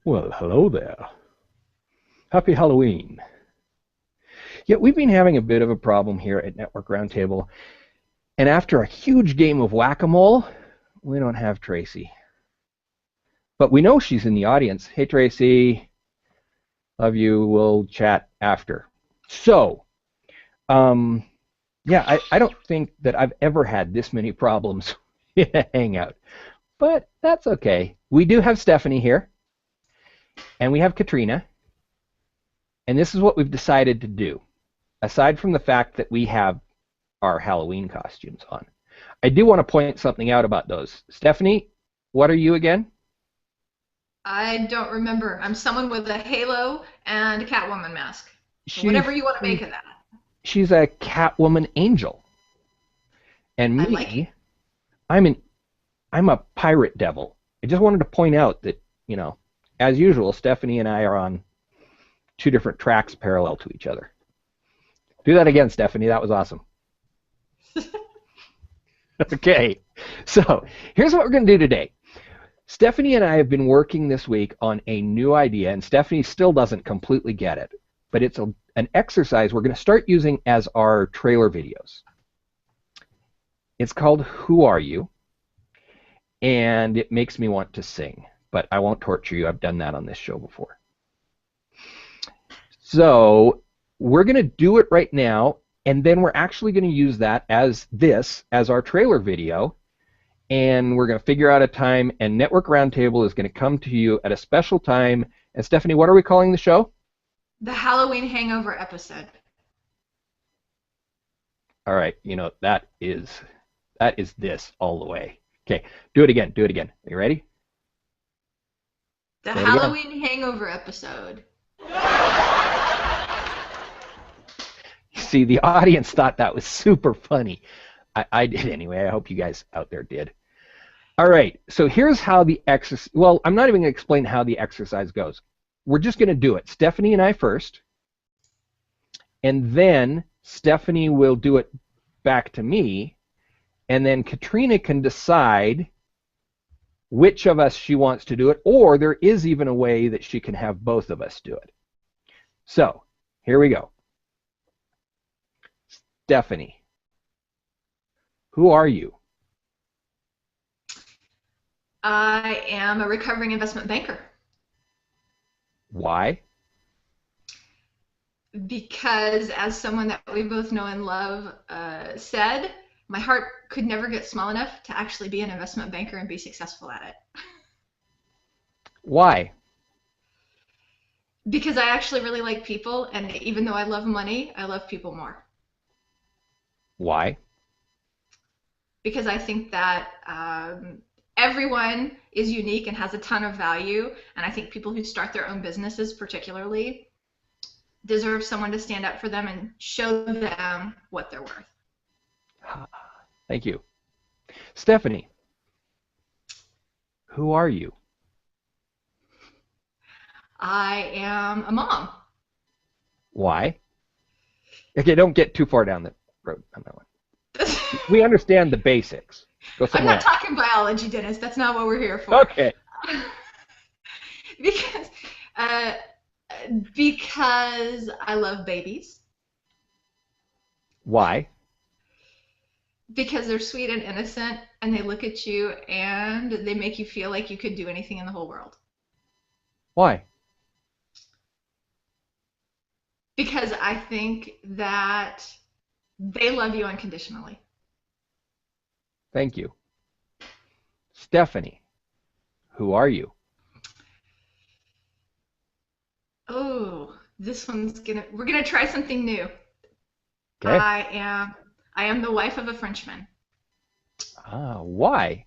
Well, hello there. Happy Halloween. Yeah, we've been having a bit of a problem here at Network Roundtable, and after a huge game of whack-a-mole, we don't have Tracy. But we know she's in the audience. Hey, Tracy. Love you. We'll chat after. So, yeah, I don't think that I've ever had this many problems in a Hangout, but that's okay. We do have Stephanie here, and we have Katrina, and this is what we've decided to do. Aside from the fact that we have our Halloween costumes on, I do want to point something out about those. Stephanie, what are you again? I don't remember. I'm someone with a halo and a Catwoman mask. So She's whatever you want to make of that. she's a Catwoman angel, and I like it. me, I'm an I'm a pirate devil. I just wanted to point out that, as usual, Stephanie and I are on two different tracks parallel to each other. Do that again, Stephanie. That was awesome. Okay, so here's what we're going to do today. Stephanie and I have been working this week on a new idea, and Stephanie still doesn't completely get it, but it's an exercise we're going to start using as our trailer videos. It's called Who Are You? And it makes me want to sing, but I won't torture you. I've done that on this show before. So we're going to do it right now, and then we're actually going to use that as our trailer video, and we're going to figure out a time, and Network Roundtable is going to come to you at a special time. And Stephanie, what are we calling the show? The Halloween Hangover episode. All right, that is this all the way. Okay, do it again. Do it again. Are you ready? The Say it again. Halloween Hangover episode. See, the audience thought that was super funny. I did anyway. I hope you guys out there did. All right, so here's how the exercise, well, I'm not even going to explain how the exercise goes. We're just going to do it. Stephanie and I first, and then Stephanie will do it back to me, and then Katrina can decide which of us she wants to do it, or there is even a way that she can have both of us do it. So, here we go. Stephanie, who are you? I am a recovering investment banker Why? because, as someone that we both know and love said, my heart could never get small enough to actually be an investment banker and be successful at it. Why? Because I actually really like people, and even though I love money, I love people more. Why? Because I think that everyone is unique and has a ton of value, and I think people who start their own businesses particularly deserve someone to stand up for them and show them what they're worth. Thank you. Stephanie, who are you? I am a mom. Why? Okay, don't get too far down the road on that one. We understand the basics. Go I'm somewhere not else. talking biology, Dennis. That's not what we're here for. Okay. because, uh, because I love babies. Why? Because they're sweet and innocent, and they look at you and they make you feel like you could do anything in the whole world. Why? Because I think that they love you unconditionally. Thank you. Stephanie, who are you? Oh, we're gonna try something new. Okay. I am the wife of a Frenchman. Why?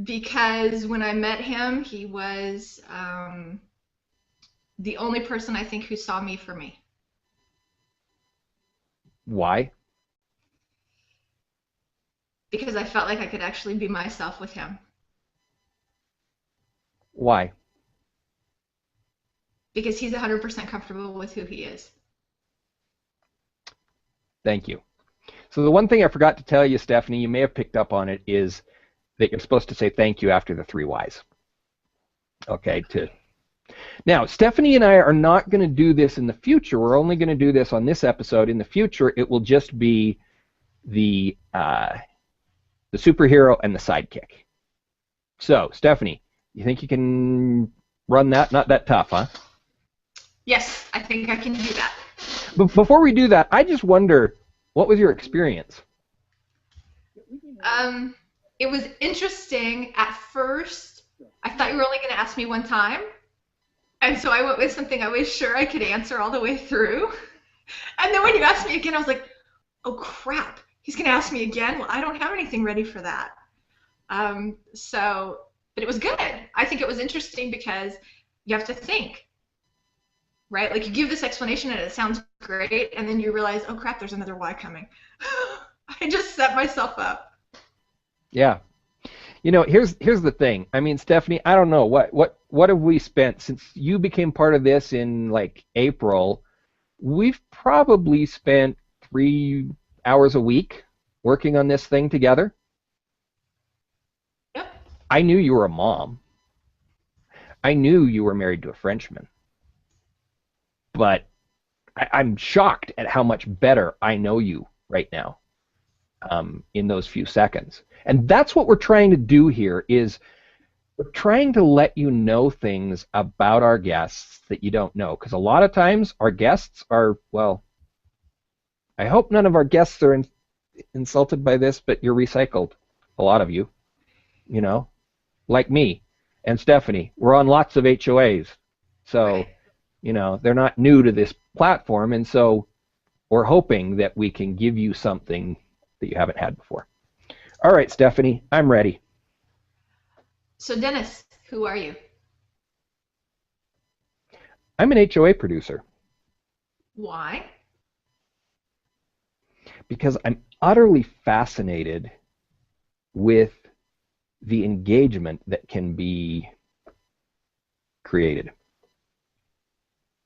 Because when I met him, he was the only person I think who saw me for me. Why? Because I felt like I could actually be myself with him. Why? Because he's 100% comfortable with who he is. Thank you. So the one thing I forgot to tell you, Stephanie, you may have picked up on it, is that you're supposed to say thank you after the three Ys. Okay, now, Stephanie and I are not going to do this in the future. We're only going to do this on this episode. In the future, it will just be the superhero and the sidekick. So, Stephanie, you think you can run that? Not that tough, huh? Yes, I think I can do that. But before we do that, I just wonder, what was your experience? It was interesting. At first, I thought you were only going to ask me one time. And so I went with something I was sure I could answer all the way through. And then when you asked me again, I was like, oh crap, he's going to ask me again? Well, I don't have anything ready for that. But it was good. I think it was interesting because you have to think, right? Like you give this explanation and it sounds great, and then you realize, oh crap, there's another why coming. I just set myself up. Yeah. You know, here's the thing. I mean, Stephanie, I don't know what have we spent since you became part of this in like April. We've probably spent 3 hours a week working on this thing together. Yep. I knew you were a mom. I knew you were married to a Frenchman. But I'm shocked at how much better I know you right now in those few seconds. And that's what we're trying to do here is we're trying to let you know things about our guests that you don't know. Because a lot of times our guests are, well, I hope none of our guests are insulted by this, but you're recycled. A lot of you, you know, like me and Stephanie. We're on lots of HOAs. So, right. You know, they're not new to this platform. And so we're hoping that we can give you something that you haven't had before. All right, Stephanie, I'm ready. So Dennis, who are you? I'm an HOA producer. Why? Because I'm utterly fascinated with the engagement that can be created.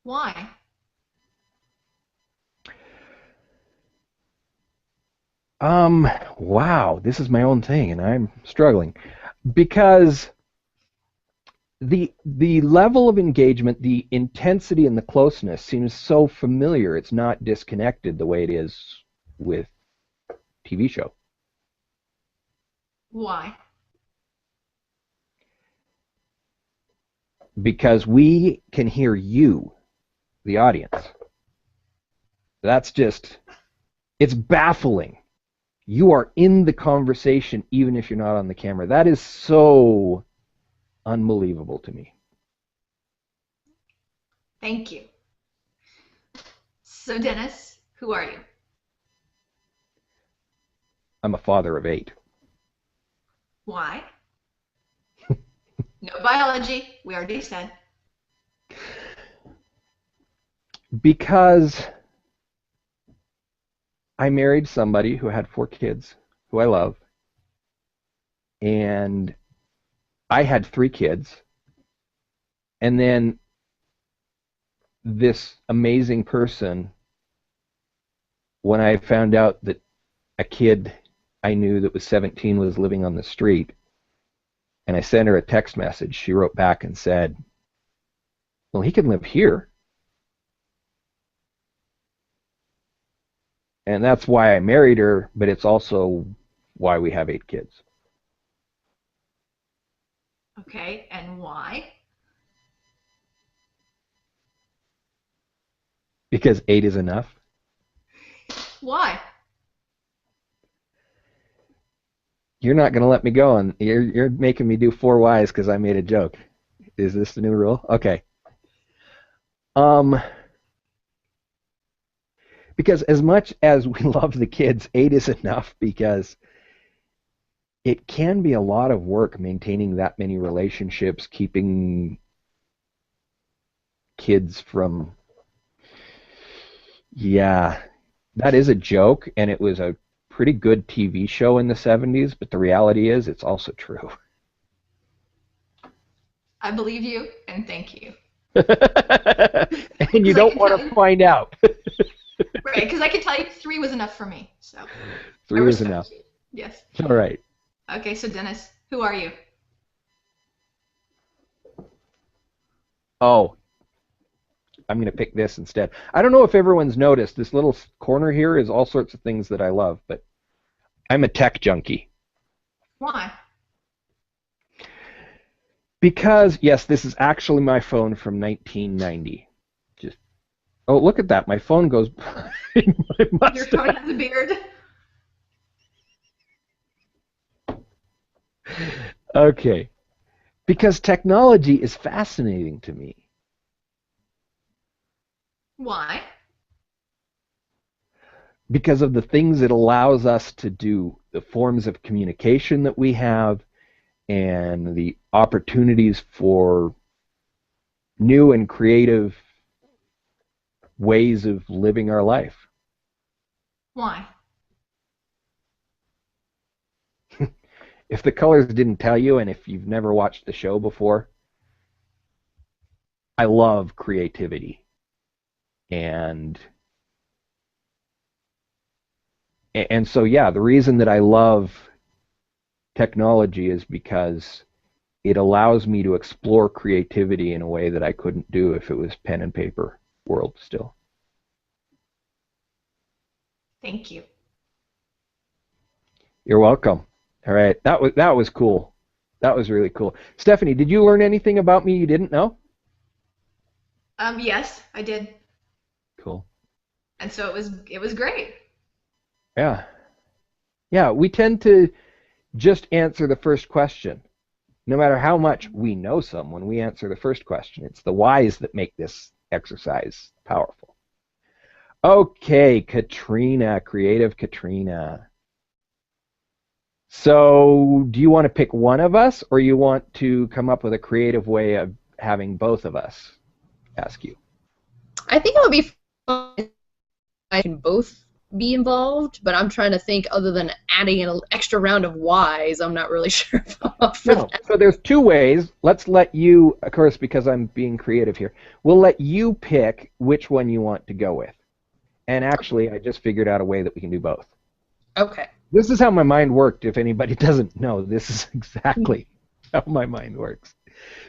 Why? Wow, this is my own thing, and I'm struggling because the level of engagement, the intensity, and the closeness seems so familiar. It's not disconnected the way it is with TV show. Why? Because we can hear you, the audience. That's just, it's baffling. You are in the conversation even if you're not on the camera. That is so unbelievable to me. Thank you. So Dennis, who are you? I'm a father of 8. Why? No biology, we already said. Because I married somebody who had 4 kids, who I love, and I had 3 kids, and then this amazing person, when I found out that a kid I knew that was 17 was living on the street, and I sent her a text message, she wrote back and said, well, he can live here. And that's why I married her, but it's also why we have 8 kids. Okay, and why? Because 8 is enough. Why? You're not going to let me go, and you're making me do 4 whys because I made a joke. Is this the new rule? Okay. Because as much as we love the kids, 8 is enough because it can be a lot of work maintaining that many relationships, keeping kids from... Yeah, that is a joke, and it was a pretty good TV show in the 70s, but the reality is it's also true. I believe you, and thank you. And you don't want to find out. Right, because I can tell you 3 was enough for me. So 3 was enough. You. Yes. All right. Okay, so Dennis, who are you? Oh, I'm going to pick this instead. I don't know if everyone's noticed, this little corner here is all sorts of things that I love, but I'm a tech junkie. Why? Because, yes, this is actually my phone from 1990. Just, oh, look at that. My phone goes in my Your phone mustache. has a beard? Okay. Because technology is fascinating to me. Why? Because of the things it allows us to do, the forms of communication that we have, and the opportunities for new and creative ways of living our life. Why? If the colors didn't tell you, and if you've never watched the show before, I love creativity. And so yeah, the reason that I love technology is because it allows me to explore creativity in a way that I couldn't do if it was pen and paper world still. Thank you. You're welcome. All right, that was cool. That was really cool. Stephanie, did you learn anything about me you didn't know? Yes, I did. Cool. And so it was great. Yeah. Yeah, we tend to just answer the first question. No matter how much we know someone, we answer the first question. It's the whys that make this exercise powerful. Okay, Katrina, creative Katrina. So, do you want to pick one of us, or you want to come up with a creative way of having both of us ask you? I think it would be fun if I can both be involved, but I'm trying to think other than adding an extra round of whys, I'm not really sure if I'm up for No. that. So there's two ways. Let's let you, of course, because I'm being creative here, we'll let you pick which one you want to go with. And actually, I just figured out a way that we can do both. Okay. This is how my mind worked. If anybody doesn't know, this is exactly how my mind works.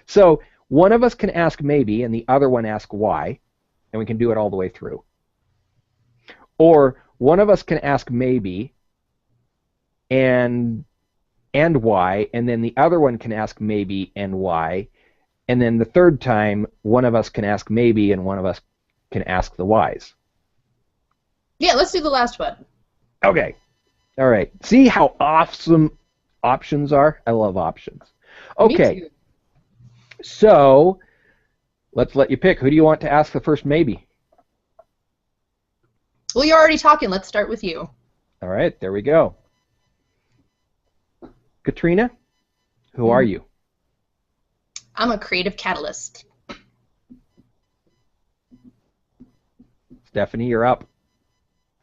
So one of us can ask maybe, and the other one ask why, and we can do it all the way through. Or one of us can ask maybe and why, and then the other one can ask maybe and why, and then the third time one of us can ask maybe and one of us can ask the whys. Yeah, let's do the last one. Okay. All right. See how awesome options are? I love options. Okay. Me too. So let's let you pick. Who do you want to ask the first maybe? Well, you're already talking. Let's start with you. All right. There we go. Katrina, who are you? I'm a creative catalyst. Stephanie, you're up.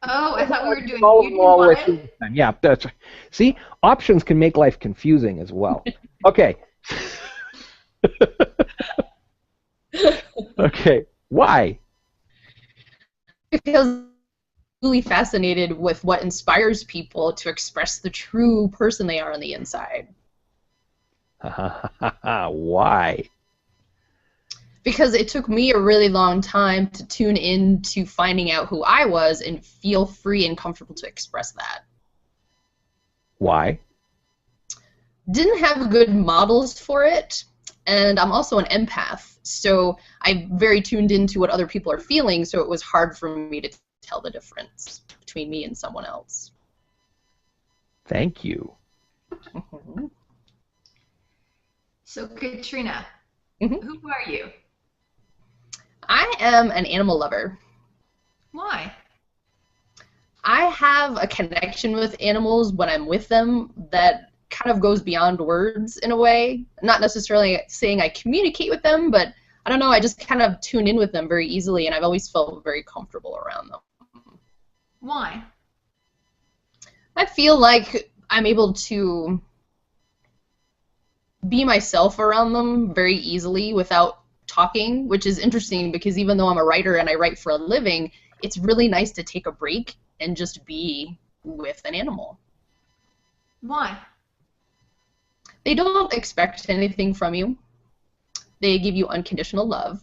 Oh, I thought we were doing All you of them do all the way one. through this time. Yeah, that's right. See, options can make life confusing as well. Okay. Okay. Why? Because I'm really fascinated with what inspires people to express the true person they are on the inside. Why? Because it took me a really long time to tune in to finding out who I was and feel free and comfortable to express that. Why? Didn't have good models for it, and I'm also an empath, so I'm very tuned into what other people are feeling, so it was hard for me to tell the difference between me and someone else. Thank you. Mhm. So, Katrina, Mhm. who are you? I am an animal lover. Why? I have a connection with animals when I'm with them that kind of goes beyond words in a way. Not necessarily saying I communicate with them, but I don't know, I just kind of tune in with them very easily, and I've always felt very comfortable around them. Why? I feel like I'm able to be myself around them very easily without talking, which is interesting because even though I'm a writer and I write for a living, it's really nice to take a break and just be with an animal. Why? They don't expect anything from you. They give you unconditional love.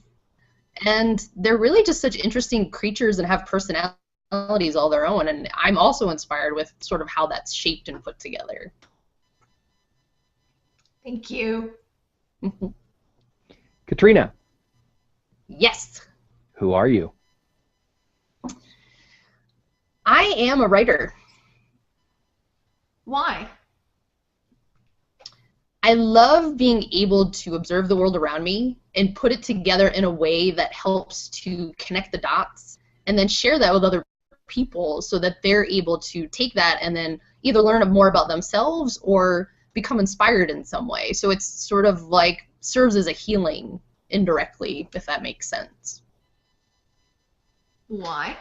And they're really just such interesting creatures and have personalities all their own. And I'm also inspired with sort of how that's shaped and put together. Thank you. Katrina, Yes. who are you? I am a writer. Why? I love being able to observe the world around me and put it together in a way that helps to connect the dots and then share that with other people so that they're able to take that and then either learn more about themselves or become inspired in some way. So it's sort of like serves as a healing indirectly, if that makes sense. Why?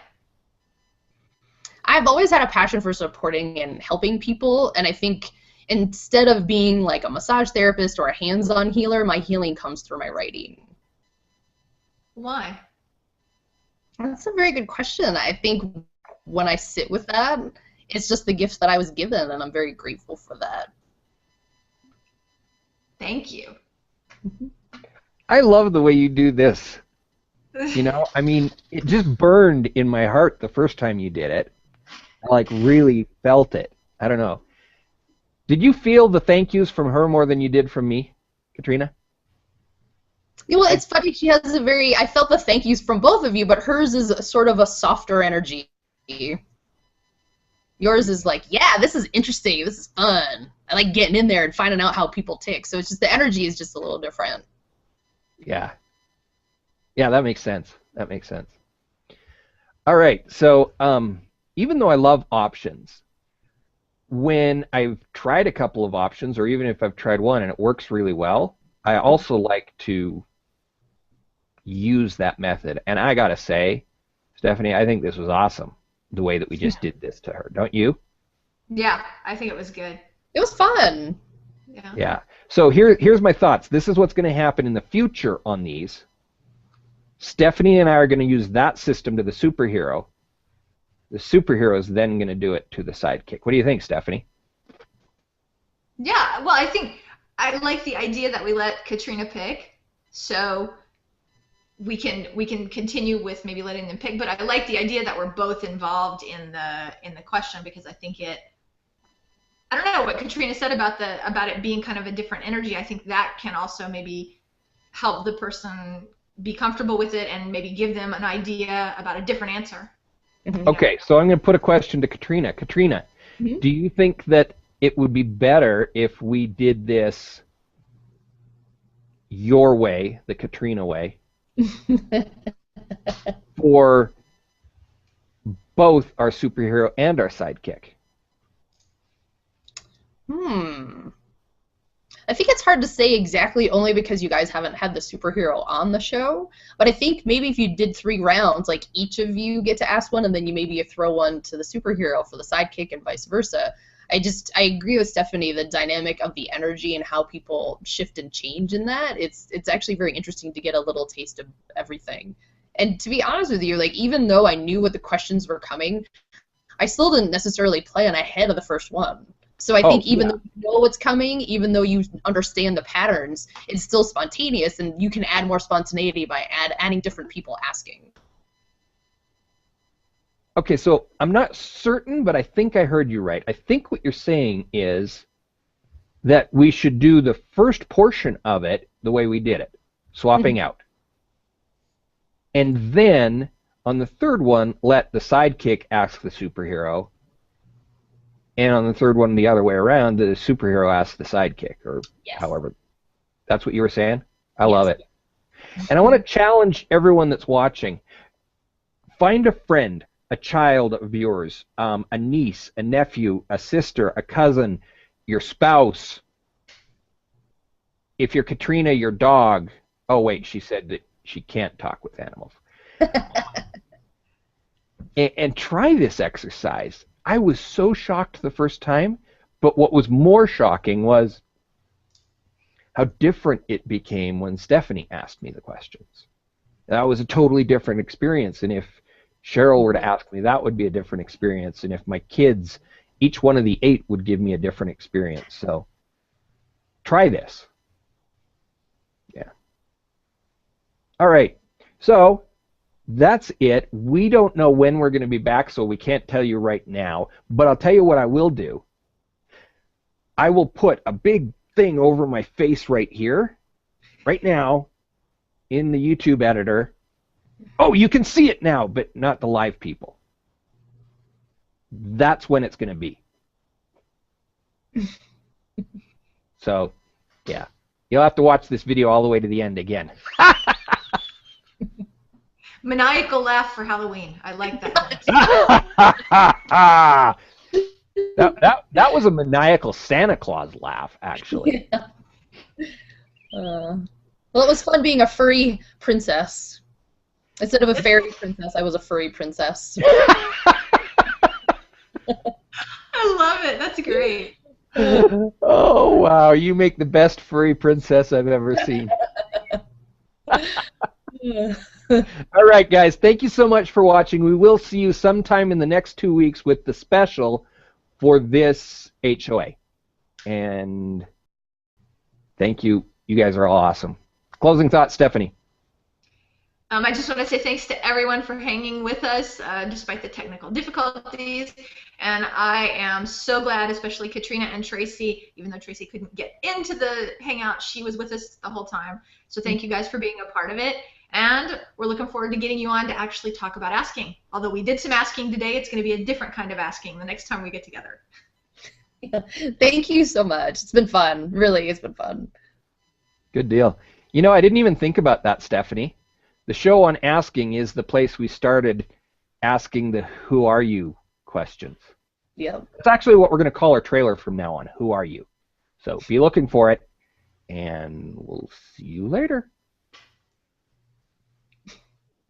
I've always had a passion for supporting and helping people, and I think instead of being like a massage therapist or a hands-on healer, my healing comes through my writing. Why? That's a very good question. I think when I sit with that, it's just the gift that I was given, and I'm very grateful for that. Thank you. I love the way you do this. You know, I mean, it just burned in my heart the first time you did it. I like really felt it. I don't know. Did you feel the thank yous from her more than you did from me, Katrina? Yeah, well, it's funny. She has a very. I felt the thank yous from both of you, but hers is sort of a softer energy. Yours is like, yeah, this is interesting. This is fun. I like getting in there and finding out how people tick. So it's just the energy is just a little different. Yeah. Yeah, that makes sense. That makes sense. All right. So, even though I love options, when I've tried a couple of options, or even if I've tried one and it works really well, I also like to use that method. And I gotta say, Stephanie, I think this was awesome, the way that we just did this to her. Don't you? Yeah, I think it was good. It was fun. Yeah. Yeah. So here's my thoughts. This is what's going to happen in the future on these. Stephanie and I are going to use that system to the superhero. The superhero is then going to do it to the sidekick. What do you think, Stephanie? Yeah, well, I think I like the idea that we let Katrina pick, so we can continue with maybe letting them pick. But I like the idea that we're both involved in the question, because I think I don't know what Katrina said about it being kind of a different energy. I think that can also maybe help the person be comfortable with it and maybe give them an idea about a different answer. Okay, so I'm going to put a question to Katrina. Katrina, do you think that it would be better if we did this your way, the Katrina way, for both our superhero and our sidekick? I think it's hard to say exactly, only because you guys haven't had the superhero on the show. But I think maybe if you did 3 rounds, like each of you get to ask one, and then you throw one to the superhero for the sidekick and vice versa. I agree with Stephanie, the dynamic of the energy and how people shift and change in that. It's actually very interesting to get a little taste of everything. And to be honest with you, like, even though I knew what the questions were coming, I still didn't necessarily plan ahead of the first one. So I think even though you know what's coming, even though you understand the patterns, it's still spontaneous, and you can add more spontaneity by adding different people asking. Okay, so I'm not certain, but I think I heard you right. I think what you're saying is that we should do the first portion of it the way we did it, swapping out. And then, on the third one, let the sidekick ask the superhero. And on the third one, the other way around, the superhero asks the sidekick, or however. That's what you were saying? I love it. And I want to challenge everyone that's watching. Find a friend, a child of yours, a niece, a nephew, a sister, a cousin, your spouse. If you're Katrina, your dog. Oh, wait, she said that she can't talk with animals. and try this exercise. I was so shocked the first time, but what was more shocking was how different it became when Stephanie asked me the questions. That was a totally different experience, and if Cheryl were to ask me, that would be a different experience, and if my kids, each one of the 8 would give me a different experience. So try this. Yeah. All right. So that's it. We don't know when we're going to be back, so we can't tell you right now. But I'll tell you what I will do. I will put a big thing over my face right here, right now, in the YouTube editor. Oh, you can see it now, but not the live people. That's when it's going to be. So, yeah. You'll have to watch this video all the way to the end again. Maniacal laugh for Halloween. I like that. that was a maniacal Santa Claus laugh, actually. Yeah. Well, it was fun being a furry princess. Instead of a fairy princess, I was a furry princess. I love it. That's great. Oh, wow. You make the best furry princess I've ever seen. All right, guys. Thank you so much for watching. We will see you sometime in the next 2 weeks with the special for this HOA. And thank you. You guys are all awesome. Closing thoughts, Stephanie. I just want to say thanks to everyone for hanging with us despite the technical difficulties. And I am so glad, especially Katrina and Tracy, even though Tracy couldn't get into the Hangout, she was with us the whole time. So thank you guys for being a part of it. And we're looking forward to getting you on to actually talk about asking. Although we did some asking today, it's going to be a different kind of asking the next time we get together. Yeah. Thank you so much. It's been fun. Really, it's been fun. Good deal. You know, I didn't even think about that, Stephanie. The show on asking is the place we started asking the who are you questions. Yeah. That's actually what we're going to call our trailer from now on, who are you? So be looking for it, and we'll see you later.